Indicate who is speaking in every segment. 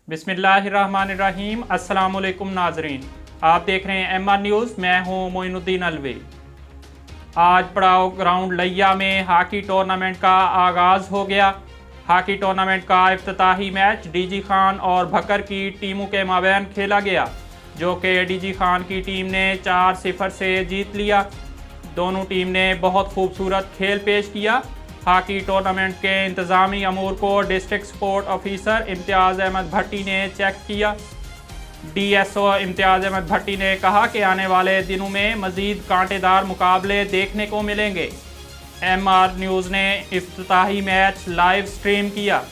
Speaker 1: बिस्मिल्लाहिर्रहमानिर्रहीम। अस्सलामुअलैकुम नाजरीन, आप देख रहे हैं MR न्यूज़। मैं हूं मोइनुद्दीन अलवी। आज पड़ाव ग्राउंड लिया में हॉकी टूर्नामेंट का आगाज़ हो गया। हॉकी टूर्नामेंट का इफ्तिताही मैच डीजी खान और भक्कर की टीमों के माबैन खेला गया, जो कि डीजी खान की टीम ने 4-0 से जीत लिया। दोनों टीम ने बहुत खूबसूरत खेल पेश किया। हॉकी टूर्नामेंट के इंतज़ामी अमूर को डिस्ट्रिक्ट स्पोर्ट ऑफिसर इम्तियाज़ अहमद भट्टी ने चेक किया। DSO इम्तियाज़ अहमद भट्टी ने कहा कि आने वाले दिनों में मज़ीद कांटेदार मुकाबले देखने को मिलेंगे। MR न्यूज़ ने इफ्तिताही मैच लाइव स्ट्रीम किया।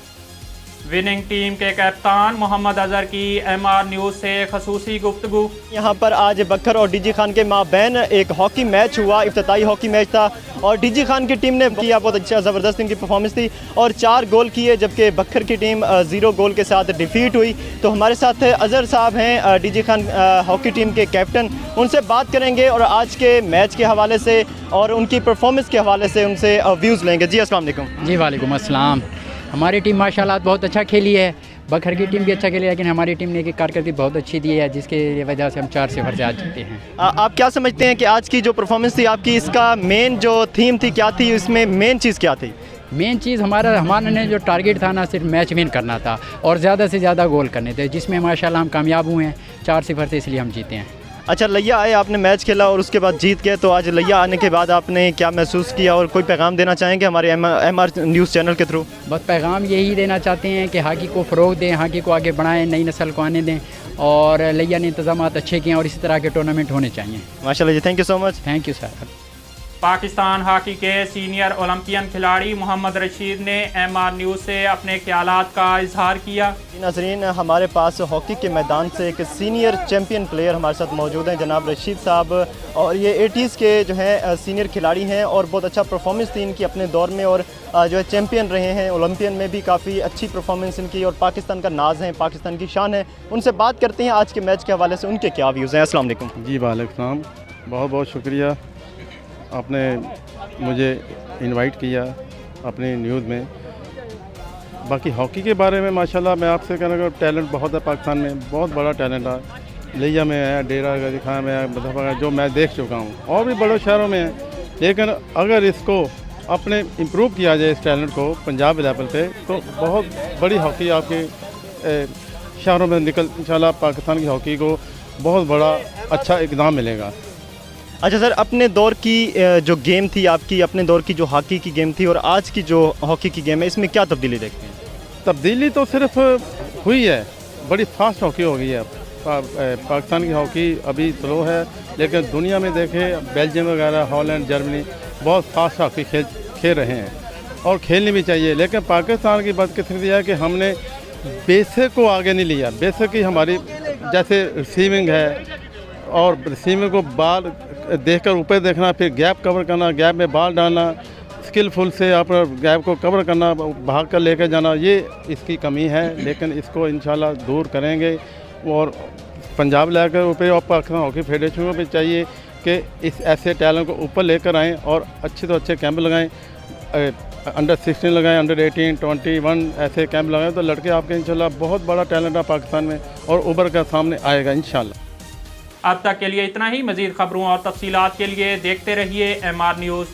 Speaker 1: विनिंग टीम के कप्तान मोहम्मद अजहर की MR न्यूज़ से खसूसी गुफ्तगू।
Speaker 2: यहाँ पर आज बकर और डीजी खान के माबैन एक हॉकी मैच हुआ, इफ्तिताही हॉकी मैच था और डीजी खान की टीम ने किया बहुत अच्छा, ज़बरदस्त इनकी परफॉर्मेंस थी और 4 गोल किए, जबकि बकर की टीम 0 गोल के साथ डिफीट हुई। तो हमारे साथ अजहर साहब हैं, डीजी खान हॉकी टीम के कैप्टन। उनसे बात करेंगे और आज के मैच के हवाले से और उनकी परफॉर्मेंस के हवाले से उनसे व्यूज़ लेंगे। जी अस्सलाम वालेकुम।
Speaker 3: जी वालेकुम अस्सलाम। हमारी टीम माशाल्लाह बहुत अच्छा खेली है, बखर की टीम भी अच्छा खेली, लेकिन हमारी टीम ने की कारकर्दगी बहुत अच्छी दी है, जिसके वजह से हम 4-0 से आज जीते हैं।
Speaker 2: आप क्या समझते हैं कि आज की जो परफॉर्मेंस थी आपकी, इसका मेन जो थीम थी क्या थी, इसमें मेन चीज़ क्या थी?
Speaker 3: मेन चीज़ हमारा जो टारगेट था ना, सिर्फ मैच विन करना था और ज़्यादा से ज़्यादा गोल करने थे, जिसमें माशाल्लाह हम कामयाब हुए हैं 4-0 से, इसलिए हम जीते हैं।
Speaker 2: अच्छा, लिया आए, आपने मैच खेला और उसके बाद जीत गए, तो आज लिया आने के बाद आपने क्या महसूस किया और कोई पैगाम देना चाहेंगे हमारे MR न्यूज़ चैनल के थ्रू?
Speaker 3: बस पैगाम यही देना चाहते हैं कि हॉकी को फ़रोग़ दें, हॉकी को आगे बढ़ाएं, नई नस्ल को आने दें और लिया ने इंतजाम अच्छे किए और इसी तरह के टूर्नामेंट होने चाहिए।
Speaker 2: माशाल्लाह जी, thank you so much.
Speaker 3: Thank you sir.
Speaker 1: Pakistan hockey के सीनियर ओलंपियन खिलाड़ी मोहम्मद रशीद ने MR न्यूज़ से अपने ख्यालात का इजहार किया।
Speaker 2: नाज़रीन, हमारे पास हॉकी के मैदान से एक सीनियर चैम्पियन प्लेयर हमारे साथ मौजूद हैं, जनाब रशीद साहब, और ये 80s के जो है सीनियर खिलाड़ी हैं और बहुत अच्छा परफॉर्मेंस थी इनकी अपने दौर में और जो है चैम्पियन रहे हैं, ओलंपियन में भी काफ़ी अच्छी परफॉर्मेंस इनकी और पाकिस्तान का नाज है, पाकिस्तान की शान है। उनसे बात करते हैं आज के मैच के हवाले से, उनके क्या व्यूज़ हैं। अस्सलाम वालेकुम।
Speaker 4: जी वालेकुम, बहुत बहुत शुक्रिया, आपने मुझे इनवाइट किया अपनी न्यूज़ में। बाकी हॉकी के बारे में माशाल्लाह मैं आपसे कहना कि टैलेंट बहुत है पाकिस्तान में, बहुत बड़ा टैलेंट है। लिया में है, डेरा गाजी खान में है, मतलब जो मैं देख चुका हूँ और भी बड़े शहरों में है, लेकिन अगर इसको अपने इम्प्रूव किया जाए इस टैलेंट को पंजाब लेवल पे, तो बहुत बड़ी हॉकी आपके शहरों में निकल, इंशाल्लाह पाकिस्तान की हॉकी को बहुत बड़ा अच्छा इक़दाम मिलेगा।
Speaker 2: अच्छा सर, अपने दौर की जो गेम थी आपकी, अपने दौर की जो हॉकी की गेम थी और आज की जो हॉकी की गेम है, इसमें क्या तब्दीली देखते हैं?
Speaker 4: तब्दीली तो सिर्फ हुई है, बड़ी फास्ट हॉकी हो गई है। पाकिस्तान की हॉकी अभी स्लो है, लेकिन दुनिया में देखें बेल्जियम वगैरह, हॉलैंड, जर्मनी बहुत फास्ट हॉकी खेल रहे हैं और खेलनी भी चाहिए। लेकिन पाकिस्तान की बदकिस्मती है कि हमने बेसिक को आगे नहीं लिया। बेसिक की हमारी जैसे रिसीविंग है और रिसीविंग को बाल देखकर ऊपर देखना, फिर गैप कवर करना, गैप में बाल डालना, स्किलफुल से आप गैप को कवर करना, भाग कर लेकर जाना, ये इसकी कमी है। लेकिन इसको इंशाल्लाह दूर करेंगे और पंजाब लेकर ऊपर और पाकिस्तान हॉकी फेडरेशन को भी चाहिए कि इस ऐसे टैलेंट को ऊपर लेकर आएँ और अच्छे तो अच्छे कैंप लगाएँ, अंडर 16 लगाएं, अंडर 18, 21 ऐसे कैंप लगाएं, तो लड़के आपके इंशाल्लाह बहुत बड़ा टैलेंट है पाकिस्तान में और उभर कर सामने आएगा इंशाल्लाह।
Speaker 1: अब तक के लिए इतना ही। मज़ीद खबरों और तफसीलात के लिए देखते रहिए MR न्यूज़।